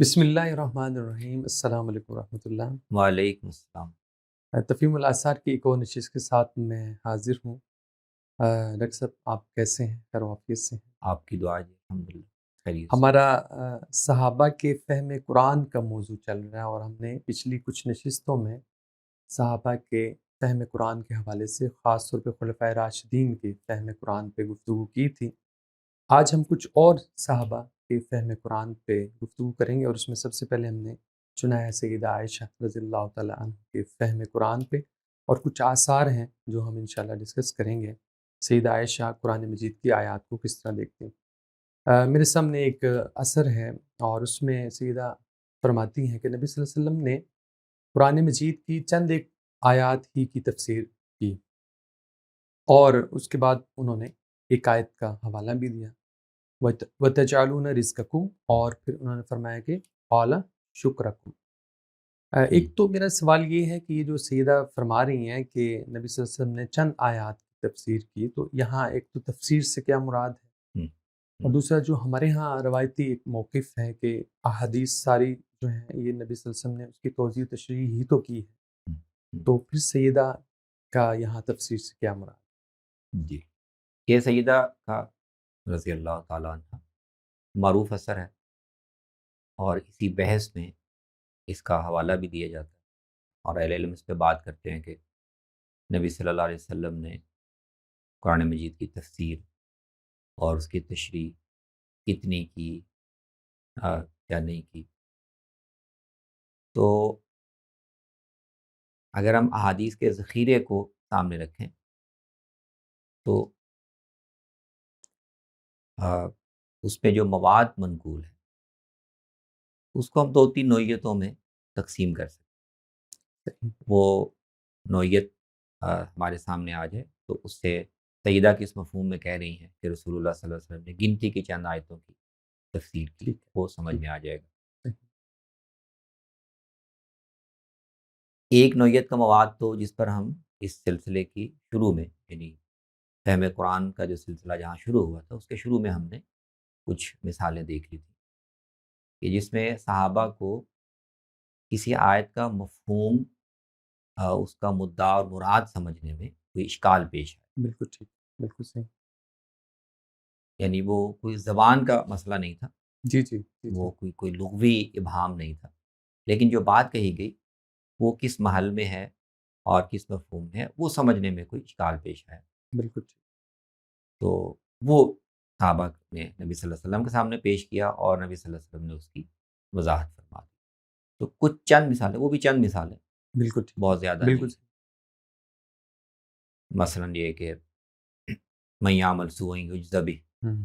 بسم اللہ الرحمن الرحیم۔ السلام علیکم ورحمۃ اللہ۔ وعلیکم السلام۔ تفہیم الآثار کی ایک اور نشست کے ساتھ میں حاضر ہوں۔ ڈاکٹر صاحب، آپ کیسے ہیں؟ خیر و عافیت سے ہیں؟ آپ کی دعا جی، الحمدللہ خیریت سے۔ ہمارا صحابہ کے فہم قرآن کا موضوع چل رہا ہے، اور ہم نے پچھلی کچھ نشستوں میں صحابہ کے فہم قرآن کے حوالے سے خاص طور پہ خلفائے راشدین کے فہم قرآن پہ گفتگو کی تھی۔ آج ہم کچھ اور صحابہ کے فہم قرآن پہ گفتگو کریں گے، اور اس میں سب سے پہلے ہم نے چنا ہے سیدہ عائشہ رضی اللہ تعالیٰ عنہ کے فہم قرآن پہ، اور کچھ آثار ہیں جو ہم انشاءاللہ ڈسکس کریں گے۔ سیدہ عائشہ قرآن مجید کی آیات کو کس طرح دیکھتے ہیں؟ میرے سامنے ایک اثر ہے، اور اس میں سیدہ فرماتی ہیں کہ نبی صلی اللہ علیہ وسلم نے قرآن مجید کی چند ایک آیات ہی کی تفسیر کی، اور اس کے بعد انہوں نے ایک آیت کا حوالہ بھی دیا، وَتَجْعَلُونَ رِزْقَكُمْ، اور پھر انہوں نے فرمایا کہ قَالَ شُكْرَكُمْ۔ ایک تو میرا سوال یہ ہے کہ یہ جو سیدہ فرما رہی ہیں کہ نبی صلی اللہ علیہ وسلم نے چند آیات کی تفسیر کی، تو یہاں ایک تو تفسیر سے کیا مراد ہے، ہم، اور دوسرا جو ہمارے ہاں روایتی ایک موقف ہے کہ احادیث ساری جو ہیں یہ نبی صلی اللہ علیہ وسلم نے اس کی توضیح و تشریح ہی تو کی ہے، ہم، تو پھر سیدہ کا یہاں تفسیر سے کیا مراد؟ جی، یہ سیدہ کا رضی اللہ تعالیٰ عنہ معروف اثر ہے، اور اسی بحث میں اس کا حوالہ بھی دیا جاتا ہے، اور اہل علم اس پہ بات کرتے ہیں کہ نبی صلی اللہ علیہ وسلم نے قرآن مجید کی تفسیر اور اس کی تشریح کتنی کی، کیا نہیں کی۔ تو اگر ہم احادیث کے ذخیرے کو سامنے رکھیں تو اس میں جو مواد منقول ہے اس کو ہم 2-3 نوعیتوں میں تقسیم کر سکتے ہیں۔ وہ نوعیت ہمارے سامنے آ جائے تو اس سے سیدہ کس مفہوم میں کہہ رہی ہیں کہ رسول اللہ صلی اللہ علیہ وسلم نے گنتی کی چند آیتوں کی تفسیر کی، ٹھیک ہے، وہ سمجھ ٹھیک میں آ جائے گا۔ ہے۔ ایک نوعیت کا مواد تو جس پر ہم اس سلسلے کی شروع میں، یعنی فہم قرآن کا جو سلسلہ جہاں شروع ہوا تھا اس کے شروع میں ہم نے کچھ مثالیں دیکھ لی تھیں کہ جس میں صحابہ کو کسی آیت کا مفہوم، اس کا مدعا اور مراد سمجھنے میں کوئی اشکال پیش ہے، بالکل ٹھیک، بالکل صحیح۔ یعنی وہ کوئی زبان کا مسئلہ نہیں تھا، جی جی جی جی، وہ کوئی لغوی ابہام نہیں تھا، لیکن جو بات کہی گئی وہ کس محل میں ہے اور کس مفہوم میں ہے وہ سمجھنے میں کوئی اشکال پیش ہے۔ بالکل ٹھیک۔ تو وہ صحابہ نے نبی صلی اللہ علیہ وسلم کے سامنے پیش کیا، اور نبی صلی اللہ علیہ وسلم نے اس کی وضاحت فرما دی۔ تو کچھ چند مثالیں، وہ بھی چند مثالیں، بالکل ٹھیک، بہت زیادہ بالکل نہیں۔ صحیح۔ مثلا یہ کہ من یعمل سوءا یجز بہ، ہوں،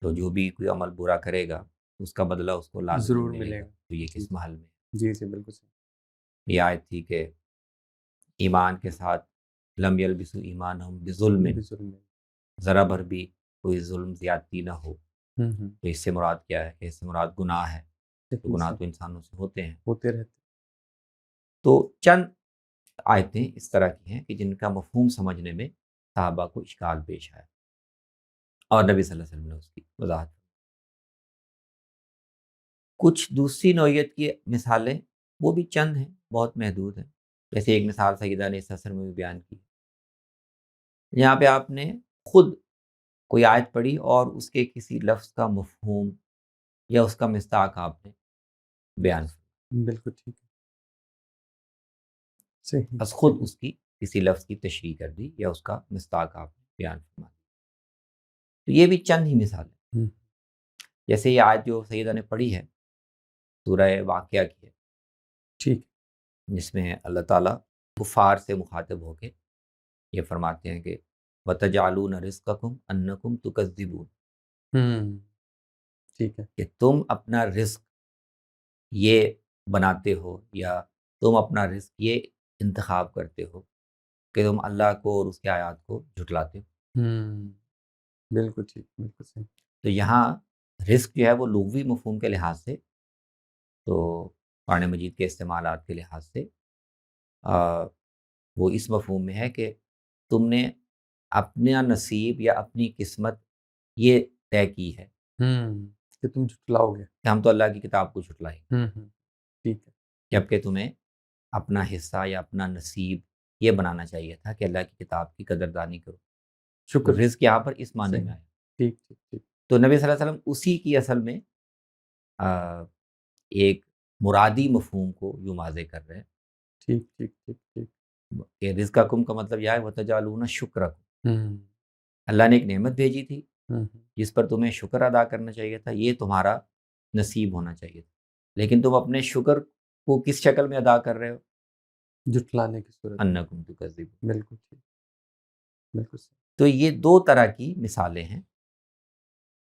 تو جو بھی کوئی عمل برا کرے گا اس کا بدلہ اس کو لازماً ضرور ملے ملے گا، گا۔ تو یہ جی کس محل میں ہے؟ جی جی، بالکل صحیح۔ یہ آیت تھی کہ ایمان کے ساتھ لم یلبسوا ایمانہم بظلم، بظلم میں۔ ذرا بھر بھی کوئی ظلم زیادتی نہ ہو۔ ہوں، تو اس سے مراد کیا ہے؟ کہ اس سے مراد گناہ ہے، تو صحیح گناہ صحیح، تو انسانوں سے ہوتے ہیں۔ ہوتے رہتے۔ تو چند آیتیں اس طرح کی ہیں کہ جن کا مفہوم سمجھنے میں صحابہ کو اشکال پیش آیا، اور نبی صلی اللہ علیہ وسلم نے اس کی وضاحت کی۔ کچھ دوسری نوعیت کی مثالیں وہ بھی چند ہیں، بہت محدود ہیں۔ جیسے ایک مثال سیدہ نے اس اثر میں بھی بیان کی، یہاں پہ آپ نے خود کوئی آیت پڑھی اور اس کے کسی لفظ کا مفہوم یا اس کا مصداق آپ نے بیان کیا، بالکل ٹھیک ہے، صحیح بس خود صحیح۔ اس کی کسی لفظ کی تشریح کر دی یا اس کا مصداق آپ نے بیان فرما دی۔ تو یہ بھی چند ہی مثال ہیں۔ ہوں، جیسے یہ آیت جو سیدہ نے پڑھی ہے سورہ واقعہ کی ہے، ٹھیک جس میں اللہ تعالیٰ کفار سے مخاطب ہو کے یہ فرماتے ہیں کہ وَتَجْعَلُونَ رِزْقَكُمْ أَنَّكُمْ تُكَذِّبُونَ، ہے۔ ٹھیک ہے۔ کہ تم اپنا رزق یہ بناتے ہو یا تم اپنا رزق یہ انتخاب کرتے ہو کہ تم اللہ کو اور اس کی آیات کو جھٹلاتے ہو۔ بالکل ٹھیک، بالکل صحیح۔ تو یہاں رزق جو ہے وہ لغوی مفہوم کے لحاظ سے، تو قرآن مجید کے استعمالات کے لحاظ سے وہ اس مفہوم میں ہے کہ تم نے اپنا نصیب یا اپنی قسمت یہ طے کی ہے، ہوں، کہ تم جھٹلاؤ گے. کہ ہم تو اللہ کی کتاب کو جھٹلائیں گے، ٹھیک ہے. جبکہ تمہیں اپنا حصہ یا اپنا نصیب یہ بنانا چاہیے تھا کہ اللہ کی کتاب کی قدردانی کرو. تو شکر. رزق یہاں پر اس معنی صحیح. میں آیا. ٹھیک ٹھیک ٹھیک. تو نبی صلی اللہ علیہ وسلم اسی کی اصل میں ایک مرادی مفہوم کو یوں واضح کر رہے ہیں ٹھیک ٹھیک ٹھیک ٹھیک. کہ رزقکم کا مطلب یہ ہے وتجعلون شکرکم، ہوں اللہ نے ایک نعمت بھیجی تھی ہوں جس پر تمہیں شکر ادا کرنا چاہیے تھا، یہ تمہارا نصیب ہونا چاہیے تھا، لیکن تم اپنے شکر کو کس شکل میں ادا کر رہے ہو؟ جھٹلانے کی صورت میں. انکم تکذبون. بالکل ٹھیک. بالکل صحیح. تو یہ دو طرح کی مثالیں ہیں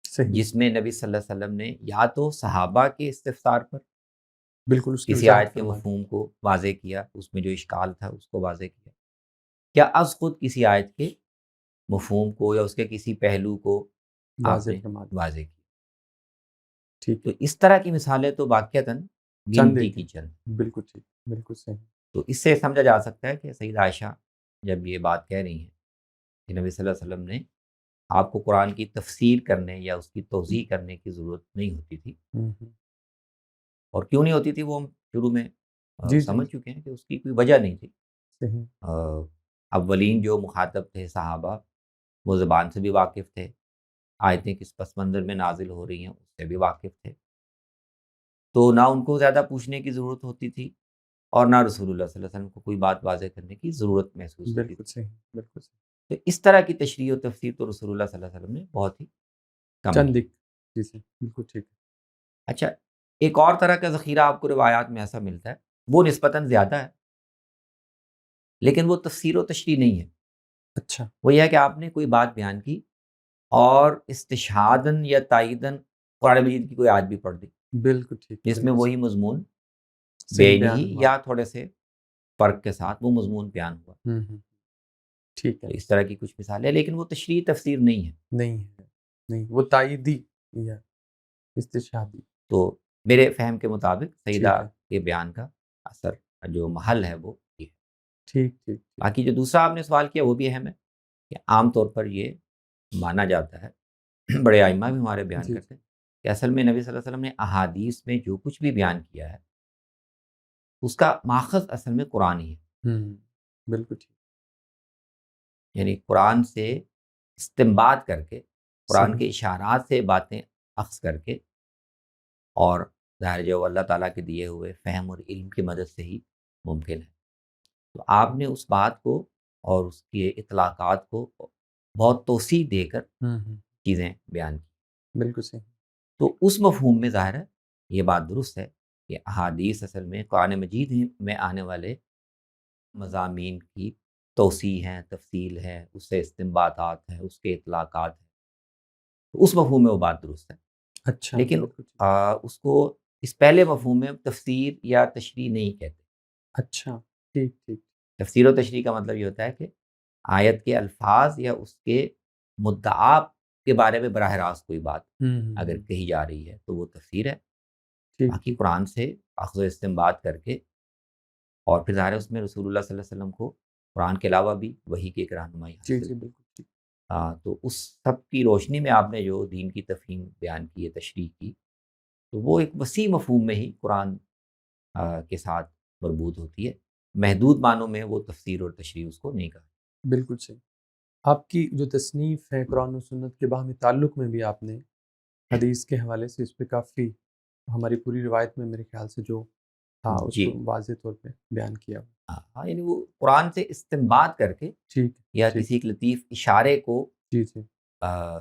صحیح. جس میں نبی صلی اللہ علیہ وسلم نے یا تو صحابہ کے استفسار پر بالکل اس کی کسی وضاحت آیت کے فرما دی. مفہوم کو واضح کیا، اس میں جو اشکال تھا اس کو واضح کیا، یا از خود کسی آیت کے مفہوم کو یا اس کے کسی پہلو کو آپ واضح نے فرما دی. واضح کیا. ٹھیک تو ہے. اس طرح کی مثالیں تو واقعتاً چند گنتی ایک کی ہیں. چند. بالکل ٹھیک. بالکل صحیح. تو اس سے سمجھا جا سکتا ہے کہ سیدہ عائشہ جب یہ بات کہہ رہی ہیں کہ نبی صلی اللہ علیہ وسلم نے آپ کو قرآن کی تفسیر کرنے یا اس کی توضیح کرنے کی ضرورت نہیں ہوتی تھی. ہوں ہوں. اور کیوں نہیں ہوتی تھی وہ ہم شروع میں جی جی سمجھ چکے ہیں کہ اس کی کوئی وجہ نہیں تھی. صحیح. اولین جو مخاطب تھے صحابہ وہ زبان سے بھی واقف تھے، آیتیں کس پس منظر میں نازل ہو رہی ہیں اس سے بھی واقف تھے، تو نہ ان کو زیادہ پوچھنے کی ضرورت ہوتی تھی اور نہ رسول اللہ صلی اللہ علیہ وسلم کو کوئی بات واضح کرنے کی ضرورت محسوس ہوتی بالکل تھی. صحیح. بالکل صحیح. تو اس طرح کی تشریح و تفسیر تو رسول اللہ صلی اللہ علیہ وسلم نے بہت ہی کم چند کی. ایک. جی جی بالکل ٹھیک. اچھا، ایک اور طرح کا ذخیرہ آپ کو روایات میں ایسا ملتا ہے، وہ نسبتاً زیادہ ہے لیکن وہ تفسیر و تشریح نہیں ہے. اچھا. وہ یہ ہے کہ آپ نے کوئی بات بیان کی اور استشہاداً یا تائیداً قرآن مجید کی کوئی آیت بھی پڑھ دی بالکل ٹھیک. جس میں بالکل وہی مضمون صحیح بے بیان نہیں ہوا. یا تھوڑے سے فرق کے ساتھ وہ مضمون بیان ہوا. ہوں. ٹھیک ہے. تو اس طرح کی کچھ مثالیں، لیکن وہ تشریح تفسیر نہیں ہے. نہیں ہے. نہیں وہ تائیدی یا استشہادی. تو میرے فہم کے مطابق سیدہ ٹھیک ہے. کے بیان کا اثر جو محل ہے وہ یہ ہے. ٹھیک ٹھیک. باقی جو دوسرا آپ نے سوال کیا وہ بھی اہم ہے کہ عام طور پر یہ مانا جاتا ہے، بڑے ائمہ بھی ہمارے بیان جی کرتے ہیں کہ اصل میں نبی صلی اللہ علیہ وسلم نے احادیث میں جو کچھ بھی بیان کیا ہے اس کا ماخذ اصل میں قرآن ہی ہے. بالکل ٹھیک. یعنی قرآن سے استنباط کر کے، قرآن صحیح. کے اشارات سے باتیں اخذ کر کے، اور ظاہر جو اللہ تعالیٰ کے دیے ہوئے فہم اور علم کی مدد سے ہی ممکن ہے. تو آپ نے اس بات کو اور اس کے اطلاقات کو بہت توسیع دے کر چیزیں بیان کی. بالکل صحیح. تو اس مفہوم میں ظاہر ہے یہ بات درست ہے کہ احادیث اصل میں قرآن مجید میں آنے والے مضامین کی توسیع ہیں، تفصیل ہے، اس سے استنباطات ہیں، اس کے اطلاقات ہیں. تو اس مفہوم میں وہ بات درست ہے. اچھا. لیکن بالکل ٹھیک. اس کو اس پہلے مفہوم میں تفسیر یا تشریح نہیں کہتے. اچھا. ٹھیک ٹھیک. تفسیر و تشریح کا مطلب یہ ہوتا ہے کہ آیت کے الفاظ یا اس کے مدعا کے بارے میں براہ راست کوئی بات اگر کہی جا رہی ہے تو وہ تفسیر ہے. ٹھیک باقی ٹھیک. قرآن سے اخذ و استنباط کر کے، اور پھر ظاہر ہے اس میں رسول اللہ صلی اللہ علیہ وسلم کو قرآن کے علاوہ بھی وحی کی ایک رہنمائی جی حاصل. جی بالکل ٹھیک. تو اس سب کی روشنی میں آپ نے جو دین کی تفہیم بیان کی ہے، تشریح کی، تو وہ ایک وسیع مفہوم میں ہی قرآن کے ساتھ مربوط ہوتی ہے. محدود معنوں میں وہ تفسیر اور تشریح اس کو نہیں کہا. بالکل صحیح. آپ کی جو تصنیف ہے قرآن و سنت کے باہمی تعلق میں بھی آپ نے حدیث کے حوالے سے اس پہ کافی ہماری پوری روایت میں میرے خیال سے جو تھا اس جی کو واضح طور پہ بیان کیا. ہاں، یعنی وہ قرآن سے استنباط کر کے ٹھیک. یا ٹھیک. کسی ایک لطیف اشارے کو جی جی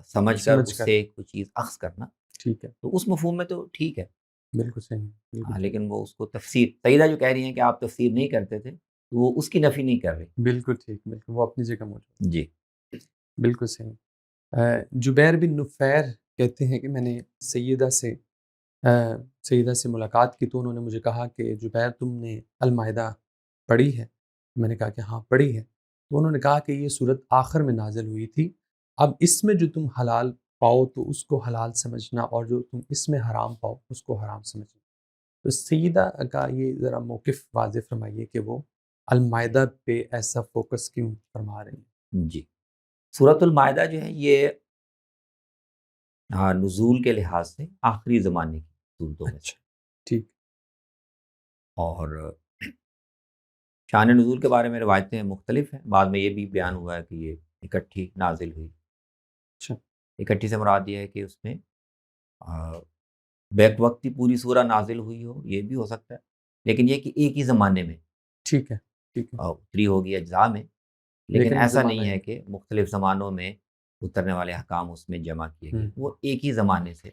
سمجھ کر اس سے کوئی چیز اخذ کرنا، ٹھیک ہے. تو اس مفہوم میں تو ٹھیک ہے. بالکل صحیح. بالکل ٹھیک. لیکن وہ اس کو تفسیر، سیدہ جو کہہ رہی ہیں کہ آپ تفسیر نہیں کرتے تھے، تو وہ اس کی نفی نہیں کر رہی. بالکل ٹھیک. بالکل وہ اپنی جگہ موجود. جی. بالکل صحیح. جبیر بن نفیر کہتے ہیں کہ میں نے سیدہ سے ملاقات کی تو انہوں نے مجھے کہا کہ جبیر تم نے المائدہ پڑھی ہے؟ میں نے کہا کہ ہاں پڑھی ہے. تو انہوں نے کہا کہ یہ صورت آخر میں نازل ہوئی تھی، اب اس میں جو تم حلال پاؤ تو اس کو حلال سمجھنا اور جو تم اس میں حرام پاؤ اس کو حرام سمجھنا. تو سیدہ کا یہ ذرا موقف واضح فرمائیے کہ وہ المائدہ پہ ایسا فوکس کیوں فرما رہی ہیں. جی، سورۃ المائدہ جو ہے یہ ہاں، نزول کے لحاظ سے آخری زمانے کی صورتوں میں سے۔ اچھا، ٹھیک۔ اور شان نزول کے بارے میں روایتیں مختلف ہیں، بعد میں یہ بھی بیان ہوا ہے کہ یہ اکٹھی نازل ہوئی۔ اچھا، اکٹھی سے مراد یہ ہے کہ اس میں بیک وقتی پوری سورہ نازل ہوئی ہو، یہ بھی ہو سکتا ہے، لیکن یہ کہ ایک ہی زمانے میں ٹھیک ہے، ٹھیک ہے، اتری ہوگی اجزاء میں، لیکن لیکن ایسا زمانہ نہیں ہے ایک۔ کہ مختلف زمانوں میں اترنے والے احکام اس میں جمع کیے گئے، ہوں، وہ ایک ہی زمانے سے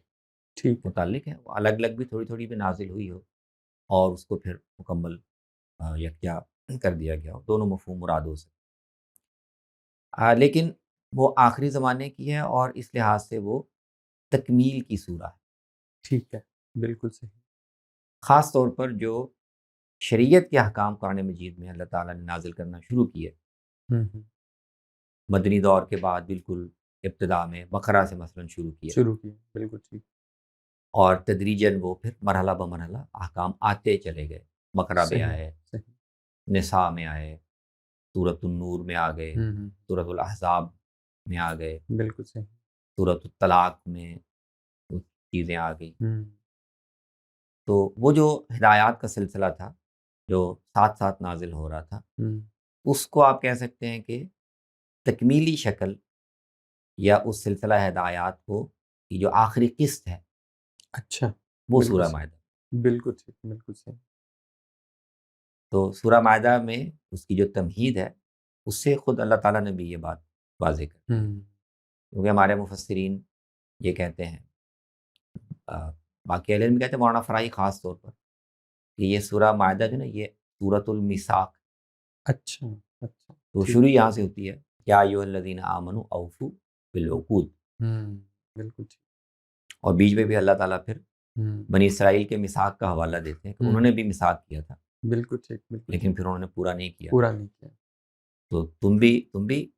ٹھیک ہے، متعلق ہے، وہ الگ الگ بھی تھوڑی تھوڑی بھی نازل ہوئی ہو اور اس کو پھر مکمل یکجا کر دیا گیا ہو، دونوں مفہوم مراد ہو سکتے لیکن وہ آخری زمانے کی ہے اور اس لحاظ سے وہ تکمیل کی سورہ ہے، ٹھیک ہے، بالکل صحیح۔ خاص طور پر جو شریعت کے احکام قرآن مجید میں اللہ تعالیٰ نے نازل کرنا شروع کیے ہوں، ہوں، مدنی دور کے بعد، بالکل ابتدا میں بقرہ سے مثلا شروع کیا، شروع کیا، بالکل ٹھیک۔ اور تدریجاً وہ پھر مرحلہ بمرحلہ احکام آتے چلے گئے، بقرہ میں صحیح، آئے، صحیح۔ نساء میں آئے، سورۃ النور میں آ گئے، ہوں، ہوں، سورۃ الاحزاب میں آ گئے، بالکل صحیح۔ سورۃ الطلاق میں وہ چیزیں آ گئی۔ ہوں، تو وہ جو ہدایات کا سلسلہ تھا جو ساتھ ساتھ نازل ہو رہا تھا، ہوں، اس کو آپ کہہ سکتے ہیں کہ تکمیلی شکل یا اس سلسلہ ہدایات کو کی جو آخری قسط ہے اچھا، وہ بالکل سورہ صحیح، مائدہ۔ بالکل ٹھیک، بالکل صحیح۔ تو سورہ مائدہ میں اس کی جو تمہید ہے، اس سے خود اللہ تعالیٰ نے بھی یہ بات واضح کر، ہوں، کیونکہ ہمارے مفسرین یہ کہتے ہیں، باقی اہل علم کہتے ہیں، مولانا فرائی خاص طور پر، کہ یہ سورہ مائدہ جو نا، یہ سورۃ المیثاق، اچھا، اچھا، تو ٹھیک۔ شروع یہاں سے ہوتی ہے، یا ایھا الذین آمنوا اوفوا بالعقود، ہوں، بالکل ٹھیک۔ اور بیچ میں بھی اللہ تعالیٰ پھر ہوں، بنی اسرائیل کے میثاق کا حوالہ دیتے ہیں کہ انہوں ہوں، نے بھی میثاق کیا تھا، بالکل ٹھیک، بالکل لیکن ٹھیک، پھر انہوں نے پورا نہیں کیا۔ پورا نہیں کیا۔ تو تم بھی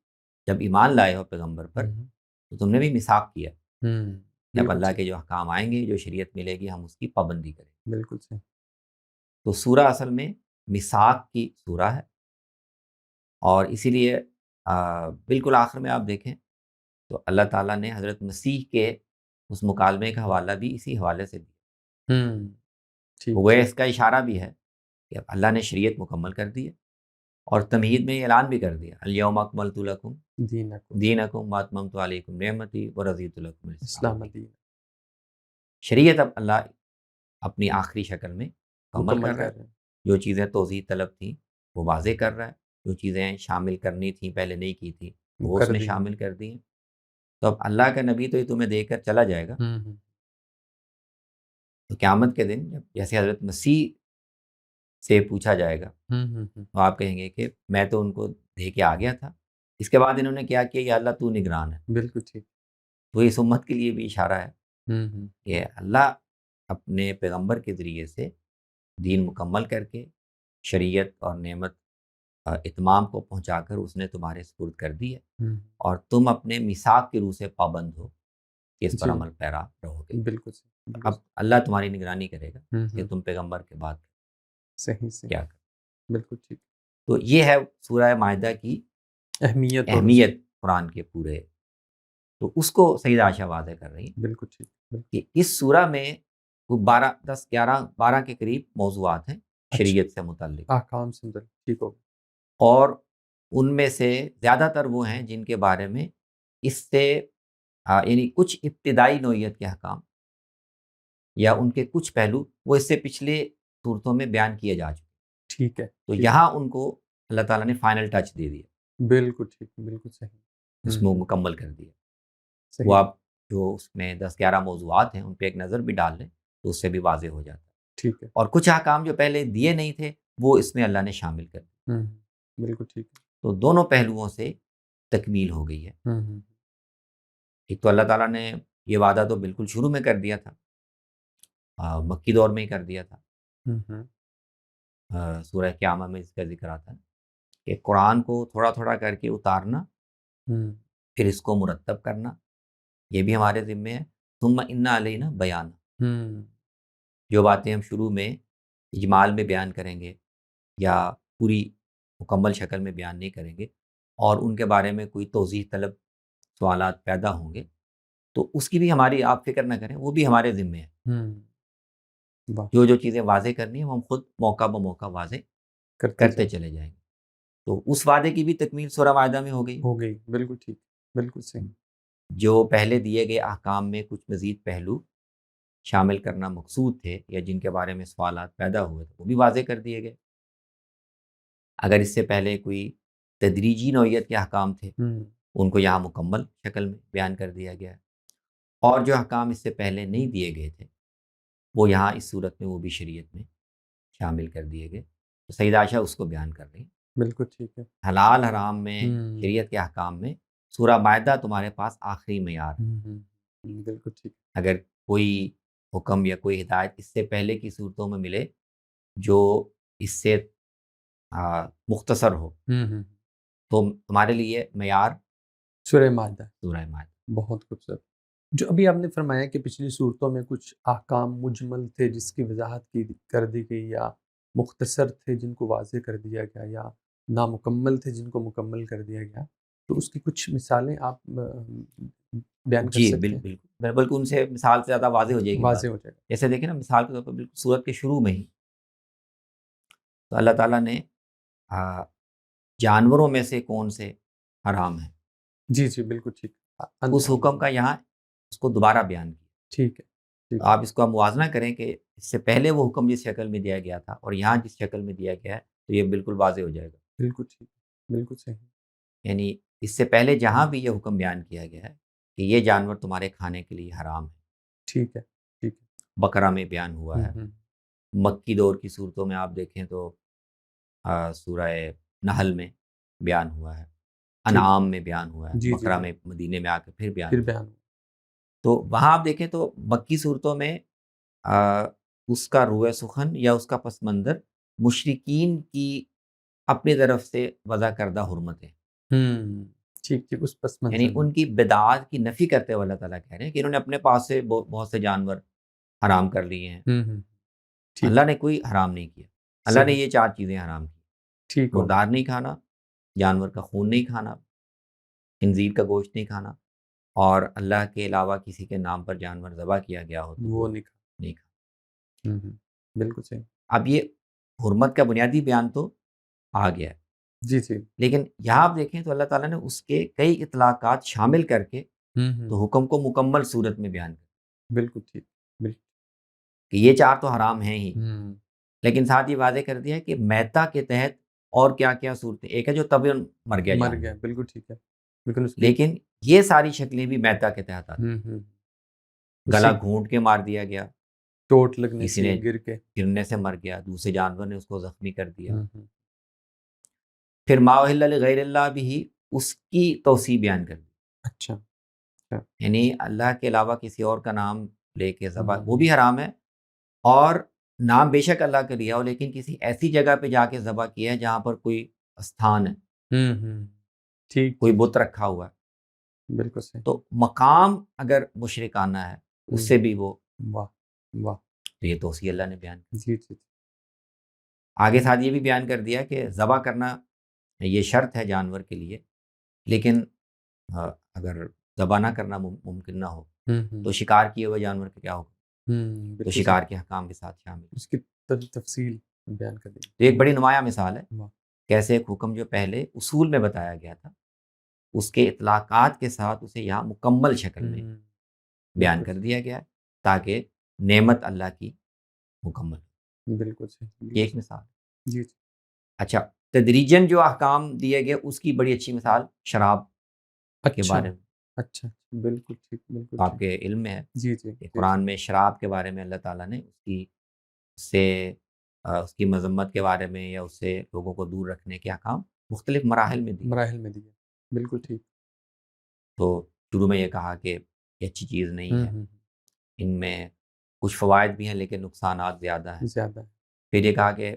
جب ایمان لائے ہو پیغمبر پر، ہوں، تو تم نے بھی میثاق کیا ہوں، کہ اب بالکل اللہ ٹھیک، کے جو احکام آئیں گے، جو شریعت ملے گی، ہم اس کی پابندی کریں گے۔ بالکل صحیح۔ تو سورہ اصل میں میثاق کی سورہ ہے، اور اسی لیے بالکل آخر میں آپ دیکھیں تو اللہ تعالیٰ نے حضرت مسیح کے اس مکالمے کا حوالہ بھی اسی حوالے سے دیا، ہوں، ٹھیک، وہ ٹھیک۔ اس کا اشارہ بھی ہے کہ اب اللہ نے شریعت مکمل کر دی ہے، اور تمہید میں یہ اعلان بھی کر دیا، الیوم اکملت لکم دینکم دینکم واتممت علیکم نعمتی ورضیت لکم الاسلام اسلام دین۔ دین شریعت اب اللہ اپنی آخری شکل میں مکمل مکمل کر رہا کر ہے، رہے ہیں۔ جو چیزیں توضیح طلب تھیں وہ واضح کر رہا ہے، جو چیزیں شامل کرنی تھیں پہلے نہیں کی تھیں وہ اس کر نے دی ہیں۔ شامل کر دی ہیں۔ تو اب اللہ کا نبی تو یہ تمہیں دے کر چلا جائے گا، ہوں، ہوں، تو قیامت کے دن جب جیسے حضرت مسیح سے پوچھا جائے گا، ہوں، ہوں، ہوں، تو آپ کہیں گے کہ میں تو ان کو دے کے آ گیا تھا، اس کے بعد انہوں نے کیا کیا، یا اللہ تو نگران ہے۔ بالکل ٹھیک۔ تو اس امت کے لیے بھی اشارہ ہے ہوں، ہوں، کہ اللہ اپنے پیغمبر کے ذریعے سے دین مکمل کر کے شریعت اور نعمت اتمام کو پہنچا کر اس نے تمہارے سپرد کر دی ہے، ہوں، اور تم اپنے میثاق کی روح سے پابند ہو کہ اس پر جی، عمل پیرا رہو گے۔ بالکل صحیح، بالکل اب صحیح۔ اللہ تمہاری نگرانی کرے گا ہوں، کہ ہوں، تم پیغمبر کے بعد صحیح، صحیح، کیا کرو۔ بالکل ٹھیک۔ تو یہ ہے سورہ مائدہ کی اہمیت اور اس اہمیت قرآن کے پورے، تو اس کو سیدہ عائشہ واضح کر رہی ہیں بالکل ٹھیک، بالکل۔ کہ اس سورہ میں وہ 12 کے قریب موضوعات ہیں اچھا، شریعت سے متعلق، احکام سے متعلق، ٹھیک ہو گیا۔ اور ان میں سے زیادہ تر وہ ہیں جن کے بارے میں اس سے یعنی کچھ ابتدائی نوعیت کے احکام یا ان کے کچھ پہلو وہ اس سے پچھلے صورتوں میں بیان کیے جا چکے، ٹھیک ہے، تو ٹھیک ہے، یہاں ان کو اللہ تعالیٰ نے فائنل ٹچ دے دیا، بالکل ٹھیک، بالکل صحیح۔ اس ہوں، میں ہوں، مکمل کر دیا۔ وہ صحیح، آپ جو اس میں 10-11 موضوعات ہیں ان پہ ایک نظر بھی ڈال لیں تو اس سے بھی واضح ہو جاتا ہے، ٹھیک ہے۔ اور کچھ احکام جو پہلے دیے نہیں تھے وہ اس میں اللہ نے شامل کر دیے، ہوں، بالکل ٹھیک ہے۔ تو دونوں پہلوؤں سے تکمیل ہو گئی ہے۔ ہوں، ہوں، ایک تو اللہ تعالیٰ نے یہ وعدہ تو بالکل شروع میں کر دیا تھا، مکی دور میں ہی کر دیا تھا، ہوں، ہوں، سورہ قیامہ میں اس کا ذکر آتا ہے کہ قرآن کو تھوڑا تھوڑا کر کے اتارنا، ہوں، پھر اس کو مرتب کرنا، یہ بھی ہمارے ذمے ہے۔ ثم ان علینا بیان، ہوں، جو باتیں ہم شروع میں اجمال میں بیان کریں گے یا پوری مکمل شکل میں بیان نہیں کریں گے، اور ان کے بارے میں کوئی توضیح طلب سوالات پیدا ہوں گے، تو اس کی بھی ہماری آپ فکر نہ کریں، وہ بھی ہمارے ذمے ہے. واہ جو چیزیں واضح کرنی ہیں وہ ہم خود موقع بموقع واضح کرتے کرتے جائیں چلے جائیں گے. تو اس وعدے کی بھی تکمیل سورہ مائدہ میں ہو گئی. ہو گئی بالکل ٹھیک بالکل صحیح جو پہلے دیے گئے احکام میں کچھ مزید پہلو شامل کرنا مقصود تھے یا جن کے بارے میں سوالات پیدا ہوئے تھے وہ بھی واضح کر دیے گئے. اگر اس سے پہلے کوئی تدریجی نوعیت کے احکام تھے ان کو یہاں مکمل شکل میں بیان کر دیا گیا ہے، اور جو احکام اس سے پہلے نہیں دیے گئے تھے وہ یہاں اس صورت میں وہ بھی شریعت میں شامل کر دیے گئے. تو سیدہ عائشہ اس کو بیان کر رہی ہیں. بالکل ٹھیک ہے حلال حرام میں ہوں شریعت کے احکام میں سورہ مائدہ تمہارے پاس آخری معیار ہے. بالکل ٹھیک اگر کوئی حکم یا کوئی ہدایت اس سے پہلے کی صورتوں میں ملے جو اس سے مختصر ہو تو تمہارے لیے معیار سورہ مائدہ سورہ مائدہ. بہت خوبصورت. جو ابھی آپ نے فرمایا کہ پچھلی صورتوں میں کچھ احکام مجمل تھے جس کی وضاحت کر دی گئی، یا مختصر تھے جن کو واضح کر دیا گیا، یا نامکمل تھے جن کو مکمل کر دیا گیا، تو اس کی کچھ مثالیں آپ بیان کر جی سکتے ہیں؟ بالکل بلکہ ان سے مثال سے زیادہ واضح ہو جائے گی بات. واضح ہو جائے گا. جیسے دیکھیں نا، مثال کے طور پر بالکل سورت کے شروع میں ہی تو اللہ تعالیٰ نے جانوروں میں سے کون سے حرام ہیں جی بالکل ٹھیک اس حکم کا یہاں اس کو دوبارہ بیان کیا. ٹھیک ہے تو آپ اس کو موازنہ کریں کہ اس سے پہلے وہ حکم جس شکل میں دیا گیا تھا اور یہاں جس شکل میں دیا گیا ہے تو یہ بالکل واضح ہو جائے گا. بالکل ٹھیک بالکل صحیح یعنی اس سے پہلے جہاں بھی یہ حکم بیان کیا گیا ہے کہ یہ جانور تمہارے کھانے کے لیے حرام ہے، ٹھیک ہے بقرہ میں بیان ہوا ہے. مکی دور کی صورتوں میں آپ دیکھیں تو سورہ نحل میں بیان ہوا ہے، انعام میں بیان ہوا ہے، جی بقرہ میں مدینے میں آ کے پھر بیان پھر ہوا. بیان تو وہاں آپ دیکھیں تو مکی صورتوں میں اس کا روح سخن یا اس کا پس منظر مشرکین کی اپنی طرف سے وضع کردہ حرمتیں، ٹھیک اس پس یعنی منظر ان کی بدعات کی نفی کرتے ہوئے اللہ تعالیٰ کہہ رہے ہیں کہ انہوں نے اپنے پاس سے بہت سے جانور حرام کر لیے ہیں. ٹھیک اللہ نے کوئی حرام نہیں کیا. اللہ نے یہ 4 چیزیں حرام کی: ٹھیک مردار نہیں کھانا، جانور کا خون نہیں کھانا، خنزیر کا گوشت نہیں کھانا، اور اللہ کے علاوہ کسی کے نام پر جانور ذبح کیا گیا ہو تو وہ نہیں کھانا. بالکل صحیح. اب یہ حرمت کا بنیادی بیان تو آ گیا ہے، جی لیکن یہاں آپ دیکھیں تو اللہ تعالیٰ نے اس کے کئی اطلاقات شامل کر کے تو حکم کو مکمل صورت میں بیان کر بالکل ٹھیک کہ یہ 4 تو حرام ہیں ہی، لیکن ساتھ یہ واضح کر دیا کہ میتا کے تحت اور کیا کیا صورتیں. ایک ہے جو طبعاً مر گیا جانور، بالکل ٹھیک ہے بالکل. لیکن یہ ساری شکلیں بھی میتا کے تحت آتی ہیں. گلا گھونٹ کے مار دیا گیا، چوٹ لگنے کسی سے نے گرنے سے مر گیا، دوسرے جانور نے اس کو زخمی کر دیا. پھر ما اہل لغیر اللہ بھی اس کی توسیع بیان کر دی. اچھا یعنی اللہ کے علاوہ کسی اور کا نام لے کے ذبح وہ بھی حرام ہے، اور نام بے شک اللہ کا لیا ہو لیکن کسی ایسی جگہ پہ جا کے ذبح کیا ہے جہاں پر کوئی استھان ہے، ٹھیک کوئی بت رکھا ہوا ہے. بالکل صحیح. تو مقام اگر مشرکانہ ہے اس سے بھی وہ واہ تو یہ توسیع اللہ نے بیان کی. جی آگے ساتھ یہ بھی بیان کر دیا کہ ذبح کرنا یہ شرط ہے جانور کے لیے، لیکن اگر ذبح نہ کرنا ممکن نہ ہو تو شکار کیے ہوئے جانور کا کیا ہوگا، تو شکار کے حکام کے ساتھ شامل اس کی تفصیل بیان کر دی. تو ایک بڑی نمایاں مثال ہے کیسے ایک حکم جو پہلے اصول میں بتایا گیا تھا اس کے اطلاقات کے ساتھ اسے یہاں مکمل شکل میں بیان کر دیا گیا ہے تاکہ نعمت اللہ کی مکمل. بالکل صحیح. یہ ایک مثال. جی اچھا، تدریجاً جو احکام دیے گئے اس کی بڑی اچھی مثال شراب کے بارے میں. اچھا بالکل ٹھیک بالکل آپ کے علم میں ہے جی کہ قرآن میں شراب کے بارے میں اللہ تعالیٰ نے اس کی مذمت کے بارے میں یا اس سے لوگوں کو دور رکھنے کے احکام مختلف مراحل میں دیے. بالکل ٹھیک. تو شروع میں یہ کہا کہ یہ اچھی چیز نہیں ہے، ان میں کچھ فوائد بھی ہیں لیکن نقصانات زیادہ ہیں. پھر یہ کہا کہ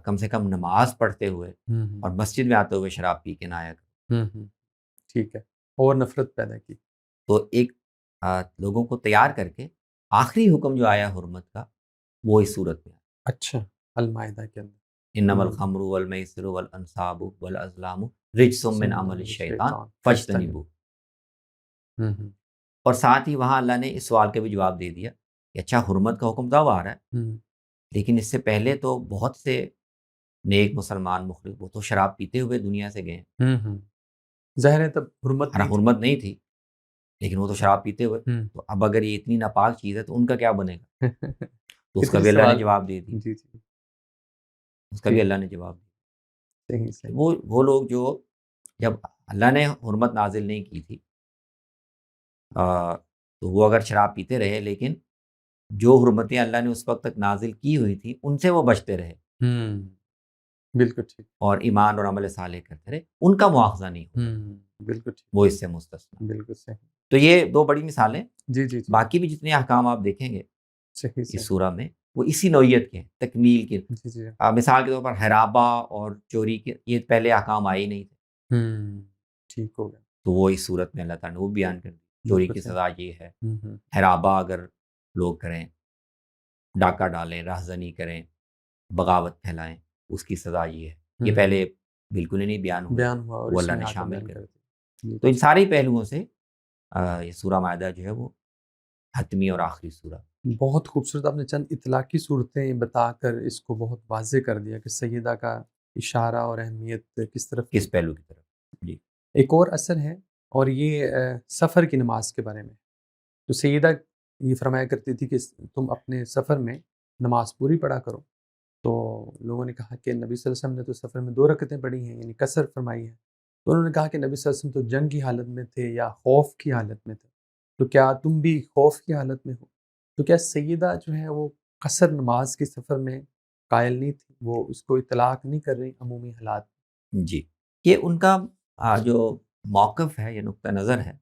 کم سے کم نماز پڑھتے ہوئے اور مسجد میں آتے ہوئے شراب پی کے نہ آیا کرو. ٹھیک ہے، اور نفرت پیدا کی. تو ایک لوگوں کو تیار کر کے آخری حکم جو آیا حرمت کا وہ اس صورت میں. اچھا، المائدہ کے اندر انما الخمر والمیسر والانصاب والازلام رجس من عمل الشیطان فاجتنبوہ. اور ساتھ ہی وہاں اللہ نے اس سوال کا بھی جواب دے دیا کہ اچھا حرمت کا حکم تو اب آ رہا ہے، لیکن اس سے پہلے تو بہت سے نیک مسلمان مخلص وہ تو شراب پیتے ہوئے دنیا سے گئے ہیں، ظاہر ہے تب حرمت نہیں تھی۔ حرمت نہیں تھی لیکن وہ تو شراب پیتے ہوئے، تو اب اگر یہ اتنی ناپاک چیز ہے تو ان کا کیا بنے گا؟ تو اس کا فطری بھی اللہ نے سوال۔ جواب دے دیا، جی جی اس کا بھی ٹھیک، اللہ نے جواب دیا۔ صحیح صحیح۔ وہ لوگ جو جب اللہ نے حرمت نازل نہیں کی تھی تو وہ اگر شراب پیتے رہے، لیکن جو حرمتیں اللہ نے اس وقت تک نازل کی ہوئی تھی ان سے وہ بچتے رہے بالکل ٹھیک۔ اور ایمان اور عمل صالح کرتے رہے، ان کا مواخذہ نہیں ہوگا، بالکل ٹھیک، وہ اس سے مستثنا۔ بالکل صحیح۔ تو یہ دو بڑی مثالیں، جی جی جی، باقی بھی جتنے احکام آپ دیکھیں گے صحیح اس صحیح۔ سورہ میں وہ اسی نوعیت کے ہیں، تکمیل کے۔ جی جی، مثال کے طور پر حرابہ اور چوری کے یہ پہلے احکام آئے ہی نہیں تھے، ٹھیک ہو گیا، تو وہ اس صورت میں اللہ تعالیٰ نے وہ بیان کر دی۔ چوری بالکل کی صحیح۔ سزا یہ ہے، حرابہ اگر لوگ کریں، ڈاکہ ڈالیں، راہزنی کریں، بغاوت پھیلائیں، اس کی سزا یہ ہے۔ یہ پہلے بالکل ہی نہیں بیان ہوئے، بیان ہوا اور وہ اس اللہ میں نے آ کر شامل بیان کر کر دیا۔ دیا۔ تو ان سارے پہلوؤں سے یہ سورہ مائدہ جو ہے وہ حتمی اور آخری سورہ۔ بہت خوبصورت، آپ نے چند اطلاقی صورتیں بتا کر اس کو بہت واضح کر دیا کہ سیدہ کا اشارہ اور اہمیت کس طرف کس پہلو کی طرف؟ جی، ایک اور اثر ہے، اور یہ سفر کی نماز کے بارے میں۔ تو سیدہ یہ فرمایا کرتی تھی کہ تم اپنے سفر میں نماز پوری پڑھا کرو۔ تو لوگوں نے کہا کہ نبی صلی اللہ علیہ وسلم نے تو سفر میں 2 رکعتیں پڑھی ہیں، یعنی قصر فرمائی ہے۔ تو انہوں نے کہا کہ نبی صلی اللہ علیہ وسلم تو جنگ کی حالت میں تھے یا خوف کی حالت میں تھے، تو کیا تم بھی خوف کی حالت میں ہو؟ تو کیا سیدہ جو ہے وہ قصر نماز کے سفر میں قائل نہیں تھی، وہ اس کو اطلاق نہیں کر رہی عمومی حالات؟ جی، یہ ان کا جو موقف ہے یا نقطہ نظر ہے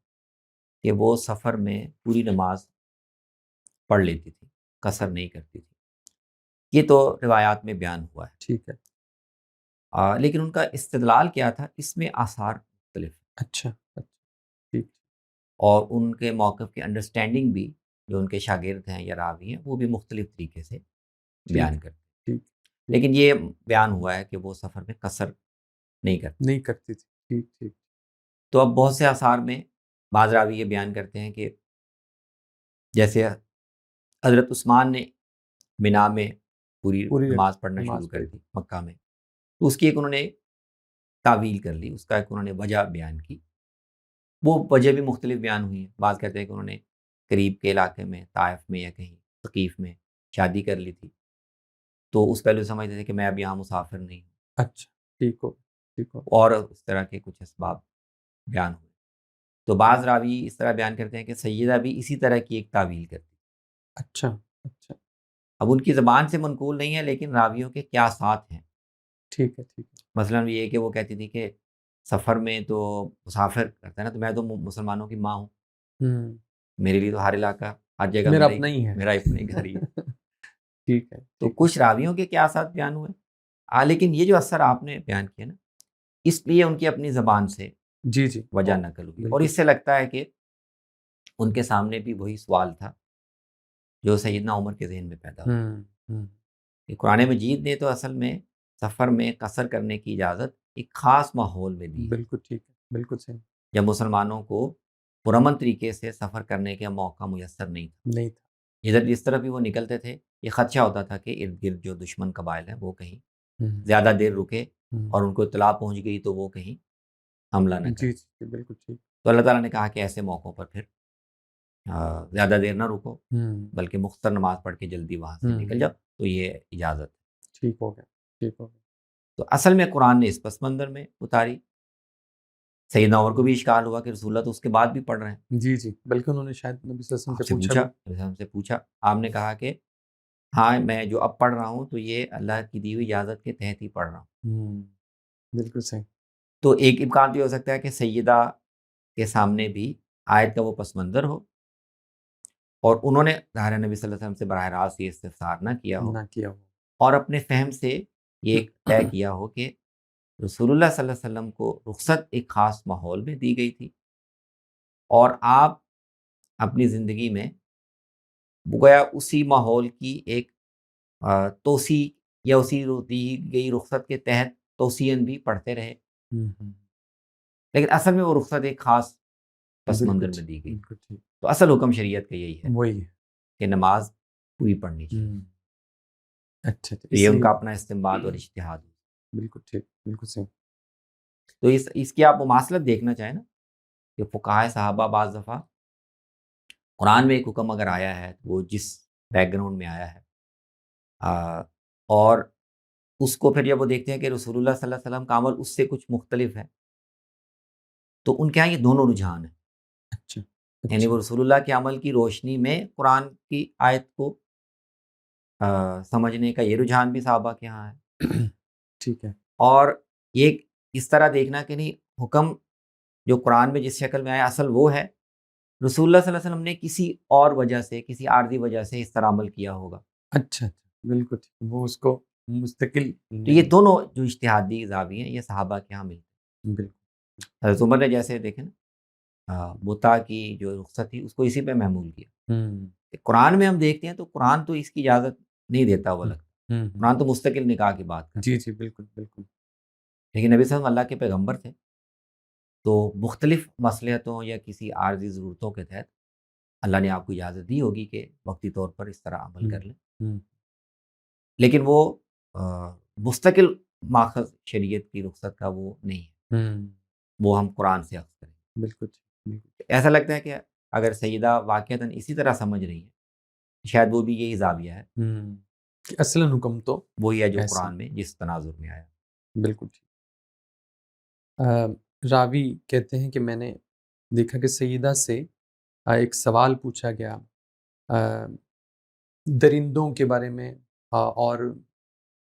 کہ وہ سفر میں پوری نماز پڑھ لیتی تھی، قصر نہیں کرتی تھی، یہ تو روایات میں بیان ہوا ہے۔ ٹھیک ہے، لیکن ان کا استدلال کیا تھا، اس میں آثار مختلف ہیں، اچھا اچھا، ٹھیک اور ان کے موقف کی انڈرسٹینڈنگ بھی جو ان کے شاگرد ہیں یا راوی ہیں وہ بھی مختلف طریقے سے ٹھیک بیان کرتے ہیں۔ ٹھیک، لیکن یہ بیان ہوا ہے کہ وہ سفر میں قصر نہیں کرتے۔ نہیں کرتی تھی، ٹھیک ٹھیک، تو اب بہت سے آثار میں بعض راوی یہ بیان کرتے ہیں کہ جیسے حضرت عثمان نے مینا میں پوری پوری نماز پڑھنا شروع نماز کر پڑھی، دی مکہ میں، تو اس کی ایک انہوں نے تعویل کر لی، اس کا ایک انہوں نے وجہ بیان کی۔ وہ وجہ بھی مختلف بیان ہوئی ہیں، بعض کہتے ہیں کہ انہوں نے قریب کے علاقے میں طائف میں یا کہیں ثقیف میں شادی کر لی تھی، تو اس پہلو سمجھتے تھے کہ میں اب یہاں مسافر نہیں ہوں، اچھا ٹھیک ہو، ٹھیک ہو، اور اس طرح کے کچھ اسباب بیان ہوئے۔ تو بعض راوی اس طرح بیان کرتے ہیں کہ سیدہ بھی اسی طرح کی ایک تعویل کرتی۔ اچھا اچھا، اب ان کی زبان سے منقول نہیں ہے، لیکن راویوں کے قیاسات ہیں۔ ٹھیک ہے ٹھیک ہے، مثلاً یہ کہ وہ کہتی تھی کہ سفر میں تو مسافر کرتا ہے نا، تو میں تو مسلمانوں کی ماں ہوں، میرے لیے تو ہر علاقہ ہر جگہ میرا اپنا ہی ہے، میرا اپنے گھر ہی ہے۔ ٹھیک ہے تو ٹھیک ہے، کچھ راویوں کے قیاسات بیان ہوئے، لیکن یہ جو اثر آپ نے بیان کیا نا، اس لیے ان کی اپنی زبان سے جی جی، وجہ نقل ہوئی، اور بالکل، اس سے لگتا ہے کہ ان کے سامنے بھی وہی سوال تھا جو سیدنا عمر کے ذہن میں پیدا ہوا ہوں، کہ قرآن مجید نے تو اصل میں سفر میں قصر کرنے کی اجازت ایک خاص ماحول میں دی ہے، بالکل ٹھیک ہے، بالکل صحیح، جب مسلمانوں کو پرامن طریقے سے سفر کرنے کا موقع میسر نہیں تھا۔ نہیں تھا، ادھر جس طرف بھی وہ نکلتے تھے، یہ خدشہ ہوتا تھا کہ ارد گرد جو دشمن قبائل ہیں وہ کہیں زیادہ دیر رکے اور ان کو اطلاع پہنچ گئی تو وہ کہیں حملہ نہ کریں۔ جی جی، بالکل ٹھیک، تو اللہ تعالیٰ نے کہا کہ ایسے موقعوں پر پھر زیادہ دیر نہ رکو، بلکہ مختصر نماز پڑھ کے جلدی وہاں سے نکل جاؤ، تو یہ اجازت ہے۔ ٹھیک ہو گیا، ٹھیک ہو گیا، تو اصل میں قرآن نے اس پس منظر میں اتاری۔ سیدنا عمر کو بھی اشکال ہوا کہ رسول اللہ تو اس کے بعد بھی پڑھ رہے ہیں۔ جی جی، بلکہ انہوں نے شاید نبی صلی اللہ علیہ آپ وسلم سے سے پوچھا پوچھا، ہم سے پوچھا، آپ نے کہا کہ ہاں میں جو اب پڑھ رہا ہوں تو یہ اللہ کی دی ہوئی اجازت کے تحت ہی پڑھ رہا ہوں۔ بالکل صحیح، تو ایک امکان تو ہو سکتا ہے کہ سیدہ کے سامنے بھی آیت کا وہ پس منظر ہو اور انہوں نے ظاہر نبی صلی اللہ علیہ وسلم سے براہ راست یہ استفسار نہ کیا ہو، نہ کیا ہو، اور اپنے فہم سے یہ طے کیا ہو کہ رسول اللہ صلی اللہ علیہ وسلم کو رخصت ایک خاص ماحول میں دی گئی تھی، اور آپ اپنی زندگی میں گویا اسی ماحول کی ایک توسیع یا اسی دی گئی رخصت کے تحت توسیعاً بھی پڑھتے رہے، لیکن اصل میں وہ رخصت ایک خاص پس منظر میں دی گئی۔ بالکل ٹھیک، تو اصل حکم شریعت کا یہی ہے وہی ہے۔ کہ نماز پوری پڑھنی چاہیے۔ اچھا تو یہ ان کا اپنا استنباط اور اجتہاد ہے۔ بالکل ٹھیک، بالکل صحیح۔ تو اس کی آپ مماثلت دیکھنا چاہیں نا کہ فقہائے صحابہ بعض دفعہ قرآن میں ایک حکم اگر آیا ہے تو وہ جس بیک گراؤنڈ میں آیا ہے اور اس کو پھر جب وہ دیکھتے ہیں کہ رسول اللہ صلی اللہ علیہ وسلم کا عمل اس سے کچھ مختلف ہے تو ان کے یہاں یہ دونوں رجحان ہیں۔ اچھا یعنی وہ رسول اللہ کے عمل کی روشنی میں قرآن کی آیت کو سمجھنے کا یہ رجحان بھی صحابہ کے یہاں ہے۔ ٹھیک ہے۔ اور یہ اس طرح دیکھنا کہ نہیں حکم جو قرآن میں جس شکل میں آیا اصل وہ ہے، رسول اللہ صلی اللہ علیہ وسلم نے کسی اور وجہ سے، کسی عارضی وجہ سے اس طرح عمل کیا ہوگا۔ اچھا بالکل ٹھیک، وہ اس کو مستقل تو یہ دونوں جو اجتہادی زاویے ہیں یہ صحابہ کے یہاں ملتے ہیں۔ بالکل۔ حضرت عمر نے جیسے دیکھیں نا متع کی جو رخصت تھی اس کو اسی پہ محمول کیا۔ قرآن میں ہم دیکھتے ہیں تو قرآن تو اس کی اجازت نہیں دیتا، وہ لگتا قرآن تو مستقل نکاح کی بات کرتا ہے۔ جی بالکل بالکل۔ لیکن نبی صلی اللہ علیہ وسلم اللہ کے پیغمبر تھے تو مختلف مصلحتوں یا کسی عارضی ضرورتوں کے تحت اللہ نے آپ کو اجازت دی ہوگی کہ وقتی طور پر اس طرح عمل کر لیں، لیکن وہ مستقل ماخذ شریعت کی رخصت کا وہ نہیں ہے، وہ ہم قرآن سے اخذ کریں۔ بالکل۔ ایسا لگتا ہے کہ اگر سیدہ واقعتاً اسی طرح سمجھ رہی ہے شاید وہ بھی یہی زاویہ ہے کہ اصلاً حکم تو وہی ہے جو ایسا قرآن میں جس تناظر میں آیا۔ بالکل ٹھیک۔ راوی کہتے ہیں کہ میں نے دیکھا کہ سیدہ سے ایک سوال پوچھا گیا درندوں کے بارے میں اور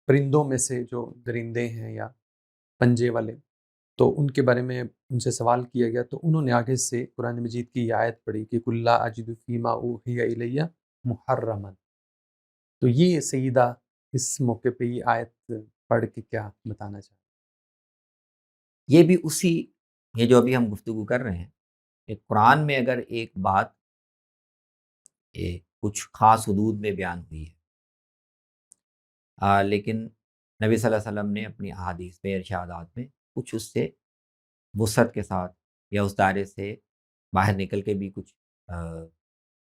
پرندوں میں سے جو درندے ہیں یا پنجے والے، تو ان کے بارے میں ان سے سوال کیا گیا تو انہوں نے آگے سے قرآن مجید کی یہ آیت پڑھی کہ قُل لا اجد فیما اوحی الی محرما۔ تو یہ سیدہ اس موقع پہ یہ آیت پڑھ کے کیا بتانا چاہتے ہیں؟ یہ بھی اسی یہ جو ابھی ہم گفتگو کر رہے ہیں کہ قرآن میں اگر ایک بات کچھ خاص حدود میں بیان ہوئی ہے لیکن نبی صلی اللہ علیہ وسلم نے اپنی احادیث میں ارشادات میں کچھ اس سے وسعت کے ساتھ یا اس دائرے سے باہر نکل کے بھی کچھ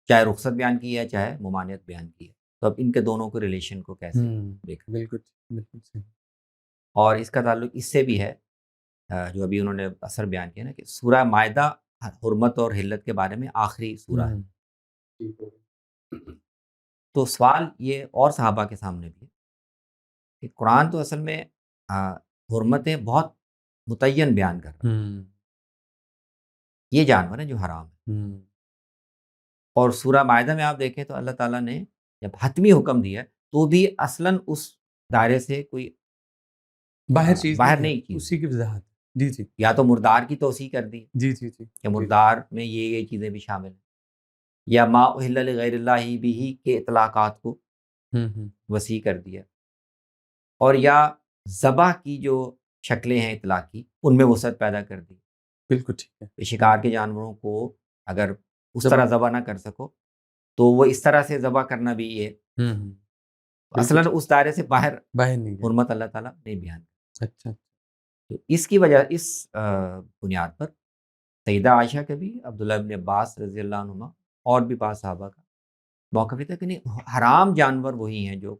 چاہے رخصت بیان کی ہے چاہے ممانعت بیان کی ہے، تو اب ان کے دونوں کو ریلیشن کو کیسے دیکھیں؟ بالکل صحیح۔ اور اس کا تعلق اس سے بھی ہے جو ابھی انہوں نے اثر بیان کیا نا کہ سورہ مائدہ حرمت اور حلت کے بارے میں آخری سورہ ہے۔ تو سوال یہ اور صحابہ کے سامنے بھی ہے کہ قرآن تو اصل میں حرمتیں بہت متعین بیان کر رہا ہے، یہ جانور ہیں جو حرام ہے، اور سورہ مائدہ میں آپ دیکھیں تو اللہ تعالیٰ نے جب حتمی حکم دیا تو بھی اصلاً اس دائرے سے کوئی باہر نہیں کی، اسی کی وضاحت۔ جی یا تو مردار کی توسیع کر دی جی کہ مردار میں یہ چیزیں بھی شامل ہیں، یا ما اہل لغیر اللہ بھی کے اطلاقات کو وسیع کر دیا، اور یا ذبح کی جو شکلیں ہیں اطلاقی ان میں وسعت پیدا کر دی۔ بالکل ٹھیک ہے۔ شکار کے جانوروں کو اگر اس طرح ذبح نہ کر سکو تو وہ اس طرح سے ذبح کرنا بھی یہ اصلاً اس دائرے سے باہر نہیں، حرمت اللہ تعالیٰ نہیں بیان کرتا۔ اچھا۔ تو اس کی وجہ اس بنیاد پر سیدہ عائشہ کا بھی، عبداللہ بن عباس رضی اللہ عنہما اور بھی بعض صحابہ کا موقف تھا کہ نہیں حرام جانور وہی ہیں جو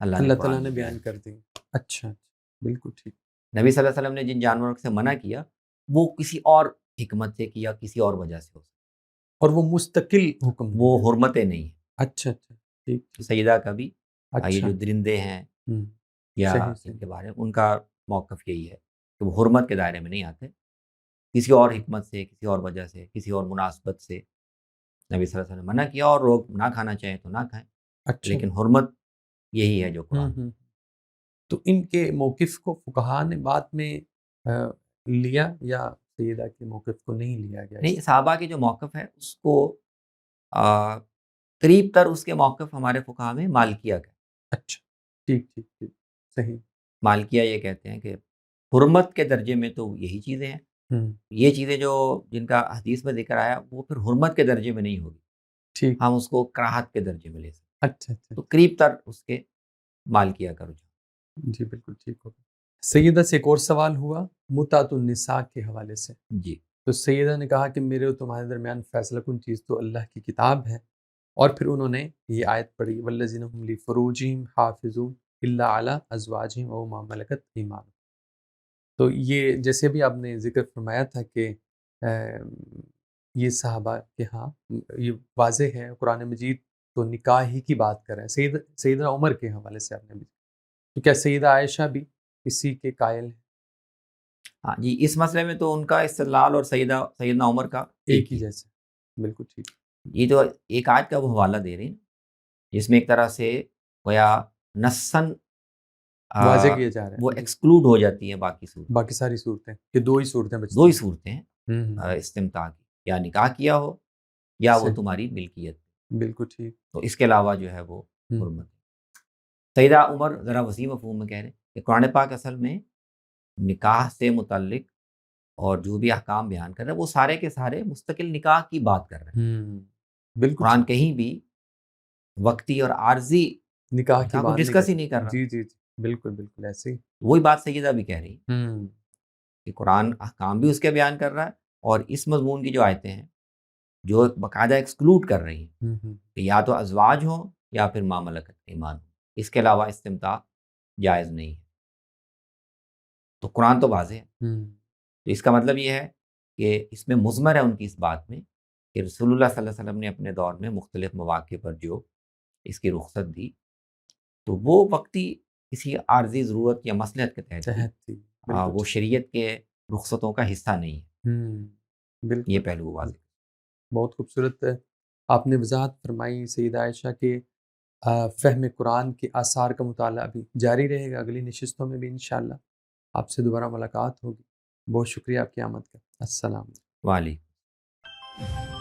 اللہ تعالیٰ نے بیان کر دی۔ اچھا بالکل ٹھیک۔ نبی صلی اللہ علیہ وسلم نے جن جانوروں سے منع کیا وہ کسی اور حکمت سے کیا، کسی اور وجہ سے ہو سکتا، اور وہ مستقل حکم، وہ حرمتیں نہیں ہیں۔ اچھا ٹھیک۔ سیدہ کا بھی یہ جو درندے ہیں یا ان کے بارے میں ان کا موقف یہی ہے کہ وہ حرمت کے دائرے میں نہیں آتے، کسی اور حکمت سے، کسی اور وجہ سے، کسی اور مناسبت سے نبی صلی اللہ علیہ وسلم نے منع کیا، اور لوگ نہ کھانا چاہیں تو نہ کھائیں، لیکن حرمت یہی ہے جو قرآن۔ تو ان کے موقف کو فقہا نے بعد میں لیا یا سیدہ کے موقف کو نہیں لیا گیا؟ نہیں، صحابہ کے جو موقف ہے اس کو قریب تر اس کے موقف ہمارے فقہا میں مالکیہ کا۔ اچھا ٹھیک صحیح۔ مالکیہ یہ کہتے ہیں کہ حرمت کے درجے میں تو یہی چیزیں ہیں، یہ چیزیں جو جن کا حدیث میں ذکر آیا وہ پھر حرمت کے درجے میں نہیں ہوگی، ٹھیک، ہم اس کو کراہت کے درجے میں لے سکتے۔ اچھا تو قریب تر اس کے مالکیہ کا رجحان۔ جی بالکل ٹھیک ہوگا۔ سیدہ سے ایک اور سوال ہوا متعۃ النساء کے حوالے سے۔ جی تو سیدہ نے کہا کہ میرے اور تمہارے درمیان فیصلہ کن چیز تو اللہ کی کتاب ہے، اور پھر انہوں نے یہ آیت پڑھی والذین هم لفروجہم حافظون الا علی ازواجہم او ما ملکت ایمانہم۔ تو یہ جیسے بھی آپ نے ذکر فرمایا تھا کہ یہ صحابہ کے ہاں یہ واضح ہے، قرآن مجید تو نکاح ہی کی بات کر رہے ہیں۔ سیدنا عمر کے حوالے سے آپ نے بھی، تو کیا سیدہ عائشہ بھی اسی کے قائل ہیں؟ ہاں جی، اس مسئلے میں تو ان کا استدلال اور سیدنا عمر کا ایک ایک ہی ہی ہے۔ جیسے، بالکل ٹھیک۔ یہ تو ایک آیت کا وہ حوالہ دے رہے ہیں جس میں ایک طرح سے گویا نصاً واضح کیا جا رہا وہ ہے جی، ایکسکلوڈ ہو جاتی ہیں باقی صورتیں۔ باقی ساری صورتیں کہ دو ہی صورتیں بچتی دو ہی ہیں۔ صورتیں ہیں ہوں استمتاع کی، یا نکاح کیا ہو یا وہ صحیح، تمہاری ملکیت، بالکل ٹھیک۔ تو اس کے علاوہ جو ہے وہ ہوں حرمت ہے۔ سیدہ عمر ذرا وسیع مفہوم میں کہہ رہے ہیں کہ قرآن پاک اصل میں نکاح سے متعلق اور جو بھی احکام بیان کر رہا ہے وہ سارے کے سارے مستقل نکاح کی بات کر رہے ہیں۔ بالکل قرآن ٹھیک، کہیں بھی وقتی اور عارضی نکاح کی نکاح کو بات نہیں ڈسکس ہی نہیں کرتا، کر رہا۔ جی جی جی، بالکل بالکل ایسے ہی۔ وہی بات سیدہ بھی کہہ رہی ہیں ہوں کہ قرآن احکام بھی اس کے بیان کر رہا ہے، اور اس مضمون کی جو آیتیں ہیں جو باقاعدہ ایکسکلوڈ کر رہی ہیں ہوں کہ یا تو ازواج ہوں یا پھر ما ملکت ایمان ہو، اس کے علاوہ استمتاع جائز نہیں ہے۔ تو قرآن تو واضح ہے، ہوں تو اس کا مطلب یہ ہے کہ اس میں مضمر ہے ان کی اس بات میں کہ رسول اللہ صلی اللہ علیہ وسلم نے اپنے دور میں مختلف مواقع پر جو اس کی رخصت دی تو وہ وقتی کسی عارضی ضرورت یا مصلحت کے تحت تھی، تحت تھی، بالکل وہ ٹھیک۔ شریعت کے رخصتوں کا حصہ نہیں ہے۔ یہ بالکل پہلو واضح۔ بہت خوبصورت ہے، آپ نے وضاحت فرمائی سیدہ عائشہ کے فہم قرآن کے آثار کا مطالعہ بھی جاری رہے گا، اگلی نشستوں میں بھی انشاءاللہ آپ سے دوبارہ ملاقات ہوگی۔ بہت شکریہ آپ کی آمد کا، السلام علیکم۔ وعلیکم